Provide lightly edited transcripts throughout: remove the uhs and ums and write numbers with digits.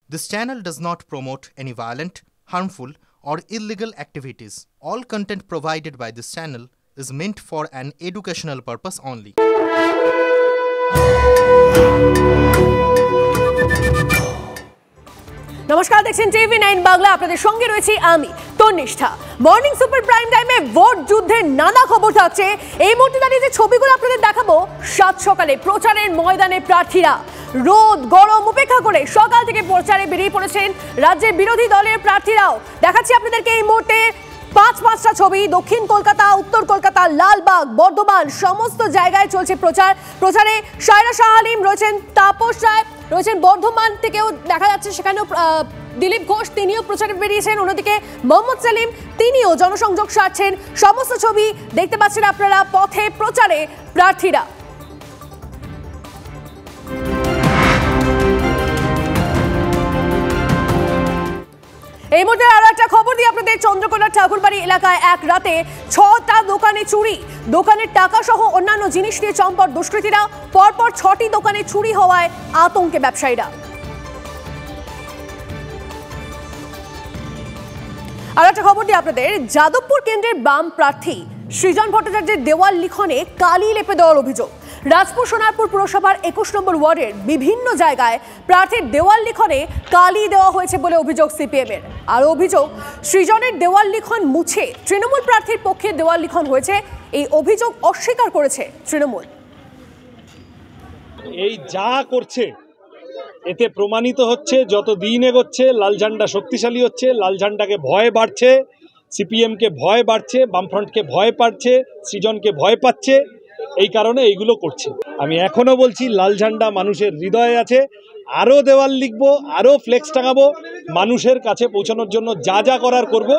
This channel does not promote any violent, harmful, or illegal activities. All content provided by this channel is meant for an educational purpose only. নমস্কার, দেখছেন TV9 Bangla. আপনাদের সঙ্গে রয়েছি আমি Tannishtha. Morning super prime টাইমে vote যুদ্ধের নানা খবর থাকছে। এই মুহূর্তে দাঁড়িয়ে যে ছবিগুলো আপনাদের দেখাবো, সাত সকালে প্রচারের ময়দানে প্রার্থীরা রোদ গরম উপেক্ষা করে সকাল থেকে প্রচারে বেরিয়ে পড়েছেন রাজ্যের বিরোধী দলের প্রার্থীরাও। দেখাচ্ছি আপনাদেরকে এই মুহূর্তে পাঁচটা ছবি। দক্ষিণ কলকাতা, উত্তর কলকাতা, লালবাগ, বর্ধমান সমস্ত জায়গায় চলছে প্রচারে সায়রা শাহ আলীম রয়েছেন, তাপস রায় রয়েছেন, বর্ধমান থেকেও দেখা যাচ্ছে সেখানেও দিলীপ ঘোষ তিনিও প্রচারে বেরিয়েছেন। অন্যদিকে মোহাম্মদ সেলিম তিনিও জনসংযোগ সারছেন। সমস্ত ছবি দেখতে পাচ্ছেন আপনারা পথে প্রচারে প্রার্থীরা। এই মুহূর্তে আরো একটা খবর দিয়ে আপনাদের চন্দ্রকোনা ঠাকুরবাড়ি এলাকায় এক রাতে 6টা দোকানে চুরি। দোকানের টাকা সহ অন্যান্য জিনিস নিয়ে চম্পট দুষ্কৃতীরা। পরপর 6টি দোকানে চুরি হওয়ায় আতঙ্কে ব্যবসায়ীরা। আর একটা খবর দিয়ে আপনাদের, যাদবপুর কেন্দ্রের বাম প্রার্থী সৃজন ভট্টাচার্যের দেওয়াল লিখনে কালি লেপে দেওয়ার অভিযোগ। রাজপুর সোনারপুর পুরসভার 21 নম্বর ওয়ার্ডের বিভিন্ন জায়গায় প্রার্থীর দেওয়াল লিখনে কালি দেওয়া হয়েছে বলে অভিযোগ সিপিএম এর। আর অভিযোগ, সৃজনের দেওয়াল লিখন মুছে তৃণমূল প্রার্থীর পক্ষে দেওয়াল লিখন হয়েছে। এই অভিযোগ অস্বীকার করেছে তৃণমূল। এই যা করছে এতে প্রমাণিত হচ্ছে যত দিন এগোচ্ছে লাল ঝান্ডা শক্তিশালী হচ্ছে, লাল ঝান্ডাকে ভয় বাড়ছে, সিপিএমকে ভয় বাড়ছে, বামফ্রন্টকে ভয় পাচ্ছে, সৃজনকে ভয় পাচ্ছে। এই কারণে এইগুলো করছে। আমি এখনও বলছি লাল ঝান্ডা মানুষের হৃদয়ে আছে। আরও দেওয়াল লিখবো, আরও ফ্লেক্স টাঙাবো, মানুষের কাছে পৌঁছানোর জন্য যা যা করার করব।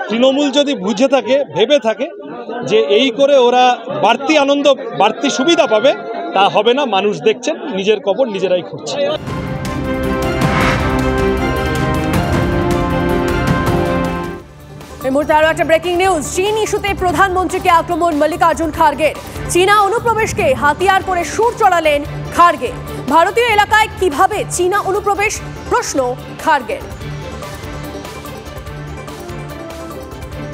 তৃণমূল যদি বুঝে থাকে, ভেবে থাকে যে এই করে ওরা বাড়তি আনন্দ, বাড়তি সুবিধা পাবে, তা হবে না। মানুষ দেখছেন, নিজের কবর নিজেরাই খুঁড়ছে। এই মুহূর্তে আরো একটা ব্রেকিং নিউজ। চীন ইস্যুতে প্রধানমন্ত্রীকে আক্রমণ মল্লিকার্জুন খাড়গের। চীনা অনুপ্রবেশকে হাতিয়ার করে সুর চড়ালেন খাড়গে। ভারতীয় এলাকায় কিভাবে চীনা অনুপ্রবেশ, প্রশ্ন খাড়গের।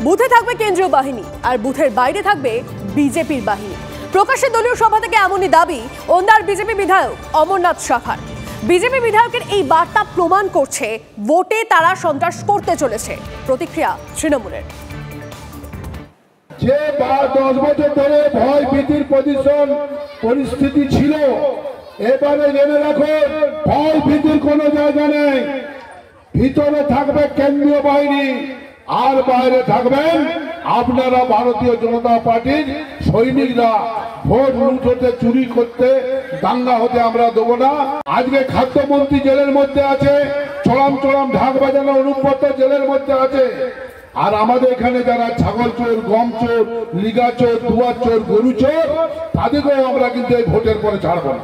বুথে থাকবে কেন্দ্রীয় বাহিনী, আর বুথের বাইরে থাকবে বিজেপির বাহিনী। প্রকাশ্যে দলীয় সভা থেকে এমনই দাবি ওন্দার বিজেপি বিধায়ক অমরনাথ শাখার। বিজেপি বিধায়কের এই বার্তা প্রমাণ করছে ভোটে তারা সন্ত্রাস করতে চলেছে। প্রতিক্রিয়া তৃণমূলের। যে 10 বছর ধরে ভয় ভীতির পরিস্থিতি ছিল, এবারে জেনে রাখুন ভয় ভীতির কোনো জায়গা নেই। ভিতরে থাকবে কেন্দ্রীয় বাহিনী, আর বাইরে থাকবেন আপনারা ভারতীয় জনতা পার্টির সৈনিকরা। ভোট লুট হতে, চুরি করতে, দাঙ্গা হতে আমরা দেবো না। আজকে খাদ্যমন্ত্রী জেলের মধ্যে আছে, চড়াম ঢাক বাজানো অনুব্রত জেলের মধ্যে আছে। আর আমাদের এখানে যারা ছাগল চোর, গম চোর, লিগা চোর, দুয়ার চোর, গরু চোর, তাদেরকেও আমরা কিন্তু এই ভোটের পরে ছাড়বো না।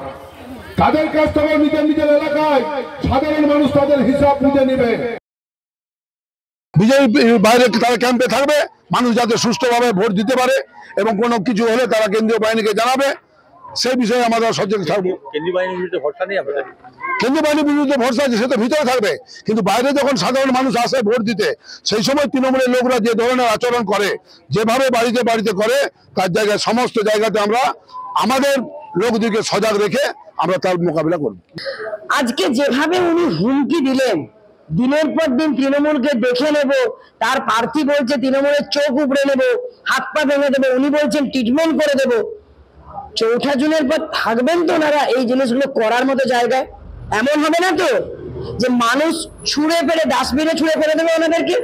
তাদের কাছ থেকে নিজের এলাকায় সাধারণ মানুষ তাদের হিসাব বুঝে নেবে। বিজেপি বাইরে তারা ক্যাম্পে থাকবে, মানুষ যাতে সুষ্ঠুভাবে ভোট দিতে পারে এবং কোনো কিছু হলে তারা কেন্দ্রীয় বাহিনীকে জানাবে, সেই বিষয়ে আমাদের সচেতন থাকবো। কেন্দ্রীয় বাহিনীর বিরুদ্ধে ভরসা নেই আপনাদের? কেন্দ্রীয় বাহিনীর বিরুদ্ধে ভরসা আছে, সে তো ভিতরে থাকবে, কিন্তু বাইরে যখন সাধারণ মানুষ আসে ভোট দিতে, সেই সময় তৃণমূলের লোকরা যে ধরনের আচরণ করে, যেভাবে বাড়িতে করে, তার জায়গায় সমস্ত জায়গাতে আমরা আমাদের লোকদেরকে সজাগ রেখে আমরা তার মোকাবিলা করব। আজকে যেভাবে উনি হুমকি দিলেন, দিনের পর দিন তৃণমূলকে দেখে নেব, তার প্রার্থী বলছে তৃণমূলের চোখ উপড়ে নেব, হাত পা ভেঙে দেবো, উনি বলছেন ট্রিটমেন্ট করে দেব। 4 জুনের পর থাকবেন তো ওনারা এই জিনিসগুলো করার মতো জায়গায়? এমন হবে না তো যে মানুষ ছুঁড়ে ফেলে, ডাস্টবিনে ছুঁড়ে ফেলে দেবে ওনাদেরকে?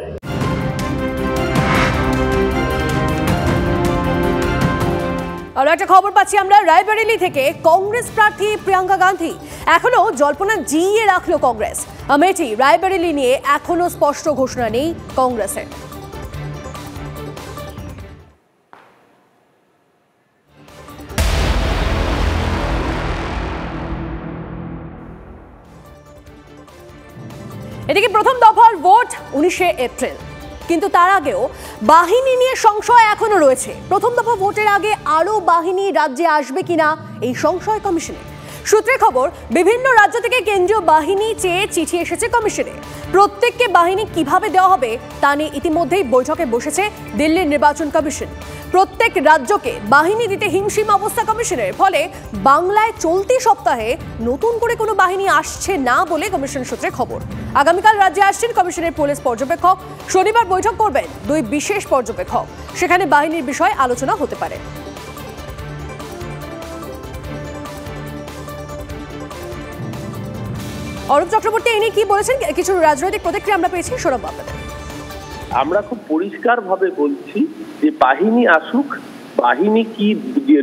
আর একটা খবর পাচ্ছি আমরা রায়বেরেলি থেকে। কংগ্রেস প্রার্থী প্রিয়াঙ্কা গান্ধী এখনো জল্পনা জিইয়ে রাখলো কংগ্রেস। আমেঠি রায়বেরেলি নিয়ে এখনো স্পষ্ট ঘোষণা নেই কংগ্রেসের। এদিকে প্রথম দফার ভোট 19 এপ্রিল, কিন্তু তার আগেও বাহিনী নিয়ে সংশয় এখনো রয়েছে। প্রথম দফা ভোটের আগে আরো বাহিনী রাজ্যে আসবে কিনা এই সংশয় কমিশনে। সূত্রে খবর, বিভিন্ন রাজ্য থেকে কেন্দ্রীয় বাহিনী চেয়ে চিঠি এসেছে কমিশনে। প্রত্যেককে বাহিনী কিভাবে দেওয়া হবে তা নিয়ে ইতিমধ্যেই বৈঠকে বসেছে দিল্লির নির্বাচন কমিশন। প্রত্যেক রাজ্যকে বাহিনী দিতে হিমশিম অবস্থা কমিশনের। ফলে বাংলায় চলতি সপ্তাহে নতুন করে কোনো বাহিনী আসছে না বলে কমিশন সূত্রে খবর। আগামীকাল রাজ্যে আসছেন কমিশনের পুলিশ পর্যবেক্ষক। শনিবার বৈঠক করবেন দুই বিশেষ পর্যবেক্ষক। সেখানে বাহিনীর বিষয়ে আলোচনা হতে পারে। অরূপ চক্রবর্তী এই নিয়ে কি বলেছেন, কিছু রাজনৈতিক প্রতিক্রিয়া আমরা পেয়েছি, শোনাবো আপনাদের। আমরা খুব পরিষ্কার ভাবে বলছি যে বাহিনী আসুক, বাহিনী কি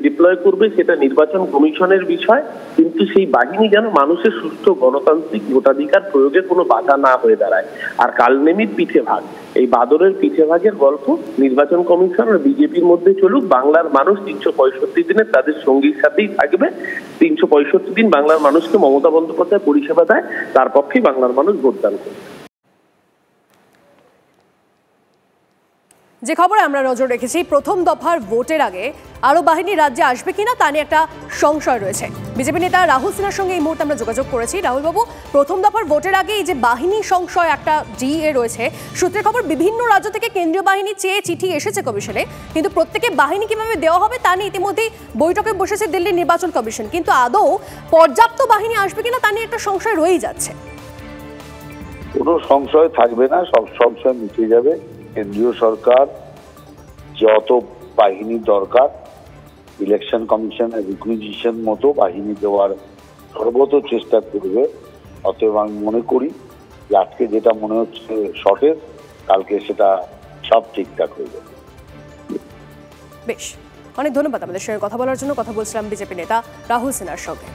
ডিপ্লয় করবে সেটা নির্বাচন কমিশনের বিষয়, কিন্তু সেই বাহিনী যেন মানুষের সুষ্ঠু গণতান্ত্রিক ভোটাধিকার প্রয়োগে কোনো বাধা না হয়ে দাঁড়ায়। আর কালনেমির পিঠে ভাগ, এই বাদরের পিঠে ভাগের গল্প নির্বাচন কমিশন আর বিজেপির মধ্যে চলুক। বাংলার মানুষ 365 দিনে তাদের সঙ্গীর সাথেই থাকবে। 365 দিন বাংলার মানুষকে মমতা বন্দ্যোপাধ্যায় পরিষেবা দেয়, তার পক্ষেই বাংলার মানুষ ভোটদান করবে। যে খবরে আমরা নজর রেখেছি, প্রথম দফার ভোটের আগে আরো বাহিনী রাজ্যে আসবে কিনা তা নিয়ে একটা সংশয় রয়েছে। বিজেপি নেতা রাহুল সিনহার সঙ্গে এই মুহূর্তে আমরা যোগাযোগ করেছি। রাহুল বাবু, প্রথম দফার ভোটের আগে এই যে বাহিনী সংশয় একটা ডিএ রয়েছে, সূত্রের খবর বিভিন্ন রাজ্য থেকে কেন্দ্রীয় বাহিনী চেয়ে চিঠি এসেছে কমিশনে, কিন্তু প্রত্যেকে বাহিনী কিভাবে দেওয়া হবে তা নিয়ে ইতিমধ্যেই বৈঠকে বসেছে দিল্লির নির্বাচন কমিশন। কিন্তু আদৌ পর্যাপ্ত বাহিনী আসবে কিনা তা নিয়ে একটা সংশয় রয়েই যাচ্ছে। কোনো সংশয় থাকবে না, সব সংশয় মিটে যাবে। কেন্দ্রীয় সরকার যত বাহিনী দরকার ইলেকশন কমিশনের রিকুইজিশন মতো বাহিনী দেওয়ার সর্বত চেষ্টা করবে। অতএব আমি মনে করি যে আজকে যেটা মনে হচ্ছে শর্টেজ, কালকে সেটা সব ঠিকঠাক হয়ে যাবে। বেশ, অনেক ধন্যবাদ আমাদের সঙ্গে কথা বলার জন্য। কথা বলছিলাম বিজেপি নেতা রাহুল সিনহার সঙ্গে।